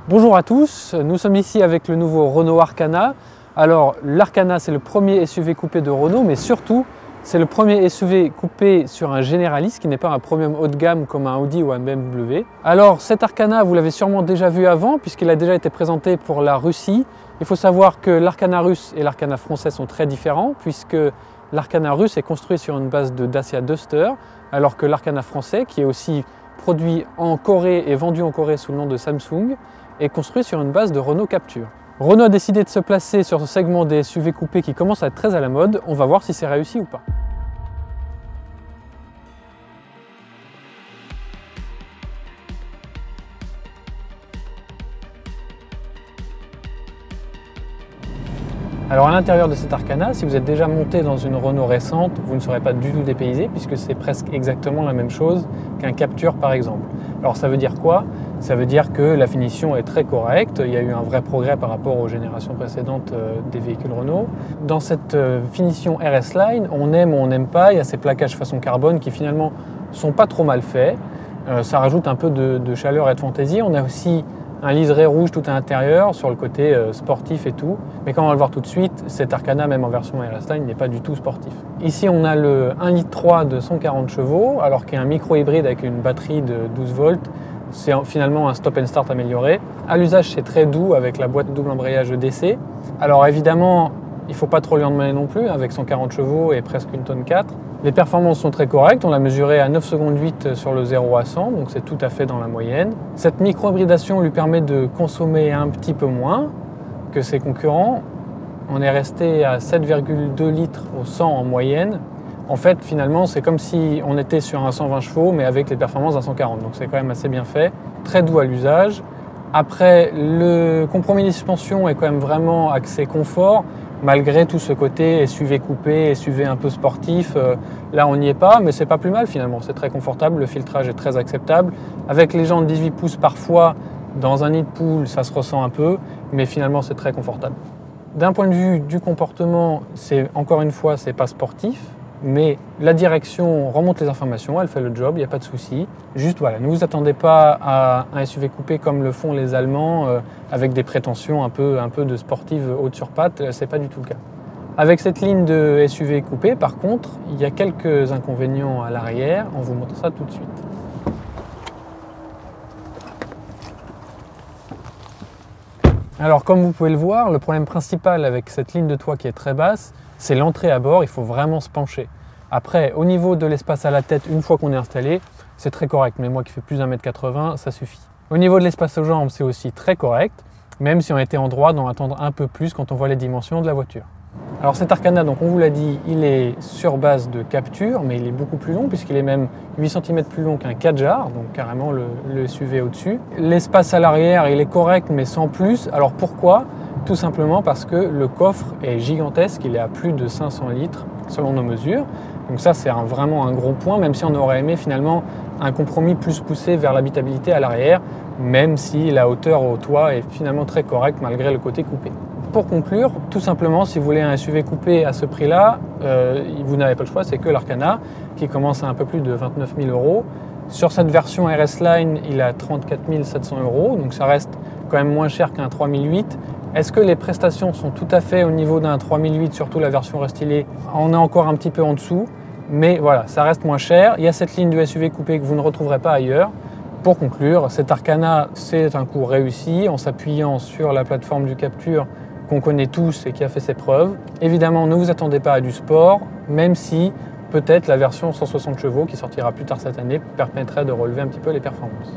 Bonjour à tous, nous sommes ici avec le nouveau Renault Arkana. Alors l'Arkana, c'est le premier SUV coupé de Renault, mais surtout c'est le premier SUV coupé sur un généraliste qui n'est pas un premium haut de gamme comme un Audi ou un BMW. Alors cet Arkana, vous l'avez sûrement déjà vu avant puisqu'il a déjà été présenté pour la Russie. Il faut savoir que l'Arkana russe et l'Arkana français sont très différents puisque l'Arkana russe est construit sur une base de Dacia Duster alors que l'Arkana français, qui est aussi produit en Corée et vendu en Corée sous le nom de Samsung, est construit sur une base de Renault Captur. Renault a décidé de se placer sur ce segment des SUV coupés qui commence à être très à la mode. On va voir si c'est réussi ou pas. Alors à l'intérieur de cet Arkana, si vous êtes déjà monté dans une Renault récente, vous ne serez pas du tout dépaysé puisque c'est presque exactement la même chose qu'un Captur par exemple. Alors ça veut dire quoi? Ça veut dire que la finition est très correcte, il y a eu un vrai progrès par rapport aux générations précédentes des véhicules Renault. Dans cette finition RS Line, on aime ou on n'aime pas, il y a ces plaquages façon carbone qui finalement sont pas trop mal faits. Ça rajoute un peu de chaleur et de fantaisie. On a aussi un liseré rouge tout à l'intérieur sur le côté sportif et tout. Mais comme on va le voir tout de suite, cet Arkana, même en version RS Line, n'est pas du tout sportif. Ici, on a le 1,3 litre de 140 chevaux, alors qu'il y a un micro-hybride avec une batterie de 12 volts. C'est finalement un stop and start amélioré. À l'usage, c'est très doux avec la boîte double embrayage EDC. Alors évidemment, il ne faut pas trop lui en demander non plus, avec 140 chevaux et presque 1,4 tonne. Les performances sont très correctes, on l'a mesuré à 9 secondes 8 sur le 0 à 100, donc c'est tout à fait dans la moyenne. Cette micro-hybridation lui permet de consommer un petit peu moins que ses concurrents. On est resté à 7,2 litres au 100 en moyenne. En fait, finalement, c'est comme si on était sur un 120 chevaux, mais avec les performances d'un 140, donc c'est quand même assez bien fait, très doux à l'usage. Après, le compromis des suspensions est quand même vraiment axé confort, malgré tout ce côté SUV coupé, SUV un peu sportif. Là, on n'y est pas, mais c'est pas plus mal finalement. C'est très confortable, le filtrage est très acceptable. Avec les jantes 18 pouces parfois, dans un nid de poule, ça se ressent un peu, mais finalement, c'est très confortable. D'un point de vue du comportement, encore une fois, c'est pas sportif. Mais la direction remonte les informations, elle fait le job, il n'y a pas de souci. Juste voilà, ne vous attendez pas à un SUV coupé comme le font les Allemands, avec des prétentions un peu de sportive haute sur pattes, c'est pas du tout le cas. Avec cette ligne de SUV coupé, par contre, il y a quelques inconvénients à l'arrière, on vous montre ça tout de suite. Alors comme vous pouvez le voir, le problème principal avec cette ligne de toit qui est très basse, c'est l'entrée à bord, il faut vraiment se pencher. Après, au niveau de l'espace à la tête, une fois qu'on est installé, c'est très correct, mais moi qui fais plus d'1,80 m, ça suffit. Au niveau de l'espace aux jambes, c'est aussi très correct, même si on était en droit d'en attendre un peu plus quand on voit les dimensions de la voiture. Alors cet Arkana, donc on vous l'a dit, il est sur base de Captur, mais il est beaucoup plus long puisqu'il est même 8 cm plus long qu'un Kadjar, donc carrément le SUV au-dessus. L'espace à l'arrière, il est correct, mais sans plus. Alors pourquoi ? Tout simplement parce que le coffre est gigantesque, il est à plus de 500 litres selon nos mesures. Donc ça, c'est vraiment un gros point, même si on aurait aimé finalement un compromis plus poussé vers l'habitabilité à l'arrière, même si la hauteur au toit est finalement très correcte malgré le côté coupé. Pour conclure, tout simplement, si vous voulez un SUV coupé à ce prix-là, vous n'avez pas le choix, c'est que l'Arkana, qui commence à un peu plus de 29 000 €. Sur cette version RS Line, il est à 34 700 €, donc ça reste quand même moins cher qu'un 3008. Est-ce que les prestations sont tout à fait au niveau d'un 3008, surtout la version restylée? On est encore un petit peu en dessous, mais voilà, ça reste moins cher. Il y a cette ligne de SUV coupé que vous ne retrouverez pas ailleurs. Pour conclure, cet Arkana, c'est un coup réussi en s'appuyant sur la plateforme du Captur qu'on connaît tous et qui a fait ses preuves. Évidemment, ne vous attendez pas à du sport, même si peut-être la version 160 chevaux qui sortira plus tard cette année permettrait de relever un petit peu les performances.